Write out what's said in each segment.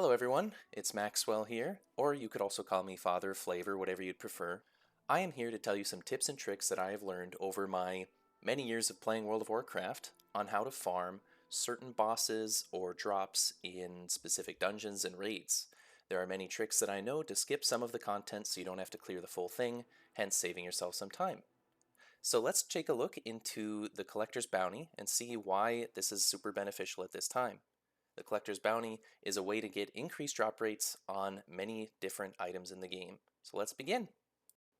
Hello everyone, it's Maxwell here, or you could also call me Father Flavor, whatever you'd prefer. I am here to tell you some tips and tricks that I have learned over my many years of playing World of Warcraft on how to farm certain bosses or drops in specific dungeons and raids. There are many tricks that I know to skip some of the content so you don't have to clear the full thing, hence saving yourself some time. So let's take a look into the Collector's Bounty and see why this is super beneficial at this time. The Collector's Bounty is a way to get increased drop rates on many different items in the game. So let's begin.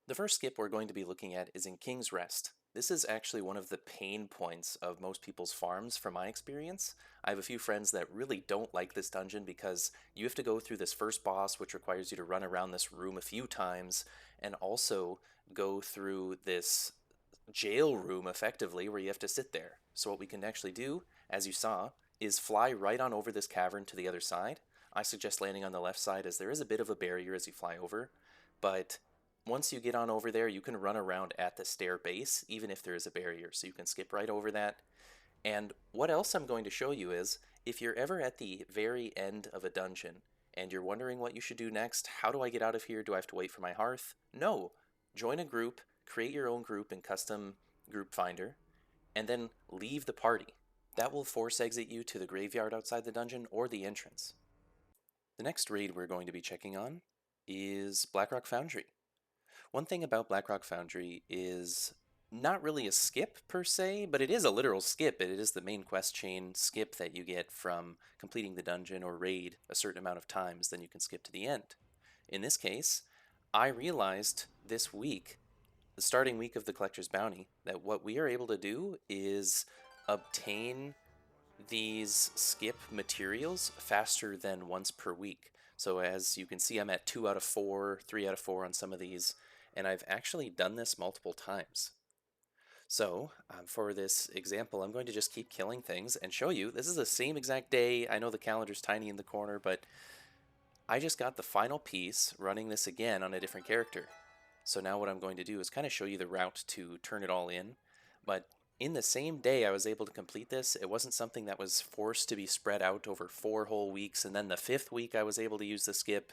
The first skip we're going to be looking at is in King's Rest. This is actually one of the pain points of most people's farms from my experience. I have a few friends that really don't like this dungeon because you have to go through this first boss, which requires you to run around this room a few times, and also go through this jail room effectively where you have to sit there. So what we can actually do, as you saw, is fly right on over this cavern to the other side. I suggest landing on the left side as there is a bit of a barrier as you fly over, but once you get on over there, you can run around at the stair base, even if there is a barrier, so you can skip right over that. And what else I'm going to show you is, if you're ever at the very end of a dungeon, and you're wondering what you should do next, how do I get out of here? Do I have to wait for my hearth? No! Join a group, create your own group in Custom Group Finder, and then leave the party. That will force exit you to the graveyard outside the dungeon or the entrance. The next raid we're going to be checking on is Blackrockck Foundry. One thing about Blackrockck Foundry is not really a skip per se, but it is a literal skip. It is the main quest chain skip that you get from completing the dungeon or raid a certain amount of times, then you can skip to the end. In this case, I realized this week, the starting week of the Collector's Bounty, that what we are able to do is obtain these skip materials faster than once per week. So as you can see, I'm at 2 out of 4, 3 out of 4 on some of these, and I've actually done this multiple times. So for this example, I'm going to just keep killing things and show you. This is the same exact day. I know the calendar's tiny in the corner, but I just got the final piece running this again on a different character. So now what I'm going to do is kind of show you the route to turn it all in, but in the same day I was able to complete this. It wasn't something that was forced to be spread out over 4 whole weeks, and then the 5th week I was able to use the skip.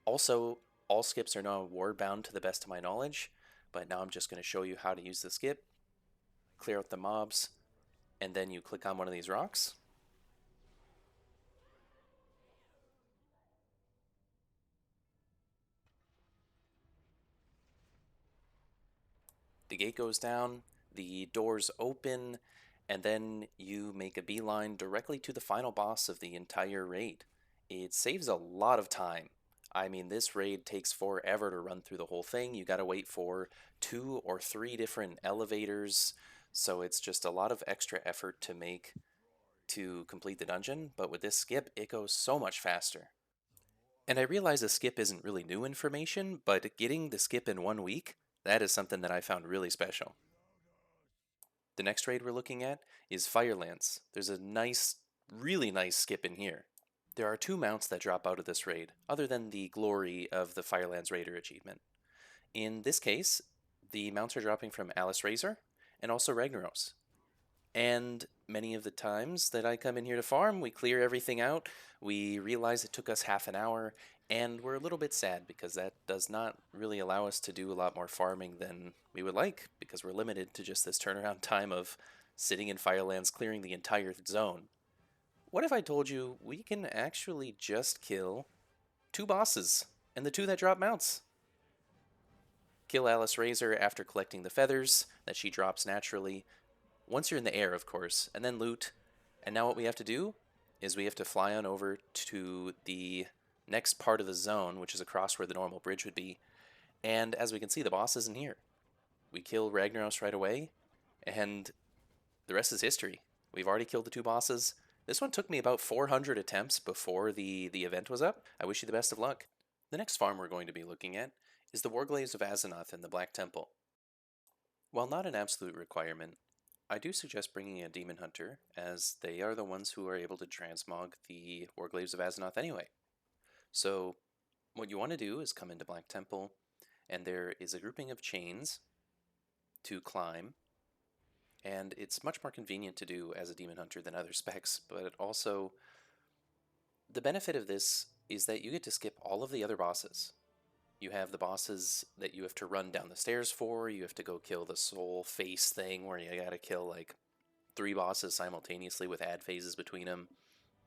Also, all skips are now ward bound to the best of my knowledge, but now I'm just going to show you how to use the skip, clear out the mobs, and then you click on one of these rocks. The gate goes down, the doors open, and then you make a beeline directly to the final boss of the entire raid. It saves a lot of time. I mean, this raid takes forever to run through the whole thing. You gotta wait for 2 or 3 different elevators, so it's just a lot of extra effort to make to complete the dungeon, but with this skip, it goes so much faster. And I realize a skip isn't really new information, but getting the skip in 1 week, that is something that I found really special. The next raid we're looking at is Firelands. There's a nice, really nice skip in here. There are 2 mounts that drop out of this raid, other than the glory of the Firelands Raider achievement. In this case, the mounts are dropping from Alice Razor and also Ragnaros. And many of the times that I come in here to farm, we clear everything out, we realize it took us half an hour, and we're a little bit sad because that does not really allow us to do a lot more farming than we would like, because we're limited to just this turnaround time of sitting in Firelands clearing the entire zone. What if I told you we can actually just kill 2 bosses, and the 2 that drop mounts? Kill Alice Razor after collecting the feathers that she drops naturally, once you're in the air, of course, and then loot. And now what we have to do is we have to fly on over to the next part of the zone, which is across where the normal bridge would be. And as we can see, the boss isn't here. We kill Ragnaros right away, and the rest is history. We've already killed the 2 bosses. This one took me about 400 attempts before the event was up. I wish you the best of luck. The next farm we're going to be looking at is the Warglaives of Azeroth in the Black Temple. While not an absolute requirement, I do suggest bringing a Demon Hunter, as they are the ones who are able to transmog the Warglaives of Azeroth anyway. So what you want to do is come into Black Temple, and there is a grouping of chains to climb, and it's much more convenient to do as a Demon Hunter than other specs, but also the benefit of this is that you get to skip all of the other bosses. You have the bosses that you have to run down the stairs for, you have to go kill the soul face thing where you gotta kill like 3 bosses simultaneously with ad phases between them.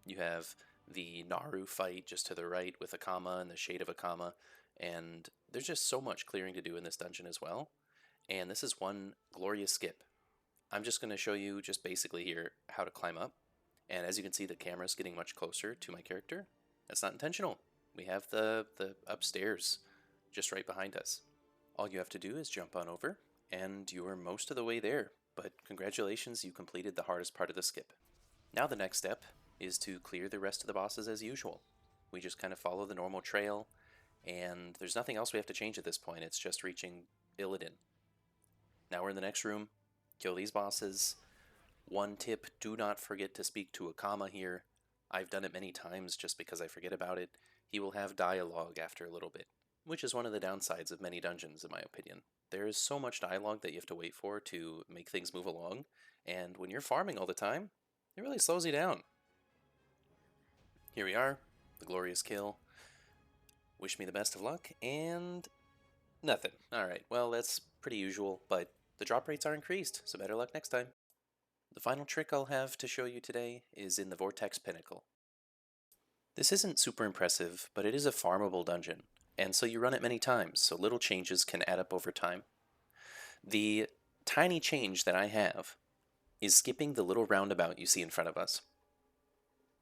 You have the Naru fight just to the right with a comma and the shade of a comma, and there's just so much clearing to do in this dungeon as well. And this is one glorious skip. I'm just going to show you just basically here how to climb up. And as you can see, the camera's getting much closer to my character. That's not intentional. We have the upstairs just right behind us. All you have to do is jump on over, and you're most of the way there. But congratulations, you completed the hardest part of the skip. Now the next step is to clear the rest of the bosses as usual. We just kind of follow the normal trail, and there's nothing else we have to change at this point. It's just reaching Illidan. Now we're in the next room. Kill these bosses. One tip, do not forget to speak to a comma here. I've done it many times just because I forget about it. He will have dialogue after a little bit, which is one of the downsides of many dungeons in my opinion. There is so much dialogue that you have to wait for to make things move along, and when you're farming all the time, it really slows you down. Here we are, the glorious kill. Wish me the best of luck, and nothing. Alright, well that's pretty usual, but the drop rates are increased, so better luck next time. The final trick I'll have to show you today is in the Vortex Pinnacle. This isn't super impressive, but it is a farmable dungeon, and so you run it many times, so little changes can add up over time. The tiny change that I have is skipping the little roundabout you see in front of us.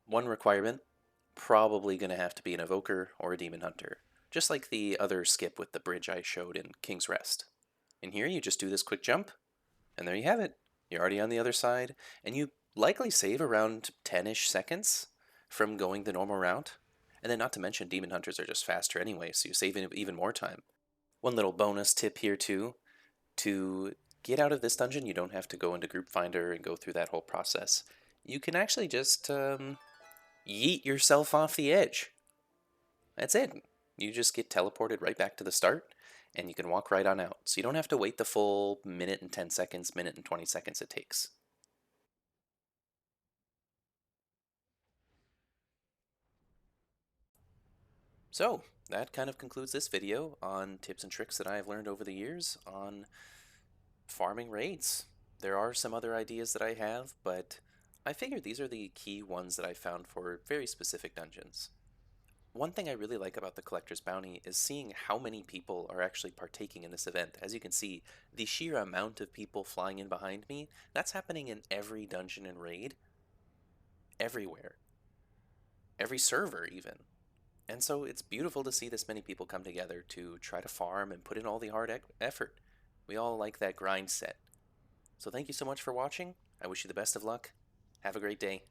One requirement, probably going to have to be an Evoker or a Demon Hunter, just like the other skip with the bridge I showed in King's Rest. In here you just do this quick jump, and there you have it. You're already on the other side, and you likely save around 10-ish seconds from going the normal route. And then not to mention Demon Hunters are just faster anyway, so you save even more time. One little bonus tip here too, to get out of this dungeon you don't have to go into Group Finder and go through that whole process. You can actually just yeet yourself off the edge. That's it. You just get teleported right back to the start, and you can walk right on out. So you don't have to wait the full minute and 10 seconds, minute and 20 seconds it takes. So that kind of concludes this video on tips and tricks that I have learned over the years on farming raids. There are some other ideas that I have, but I figured these are the key ones that I found for very specific dungeons. One thing I really like about the Collector's Bounty is seeing how many people are actually partaking in this event. As you can see, the sheer amount of people flying in behind me, that's happening in every dungeon and raid. Everywhere. Every server, even. And so it's beautiful to see this many people come together to try to farm and put in all the hard effort. We all like that grind set. So thank you so much for watching. I wish you the best of luck. Have a great day.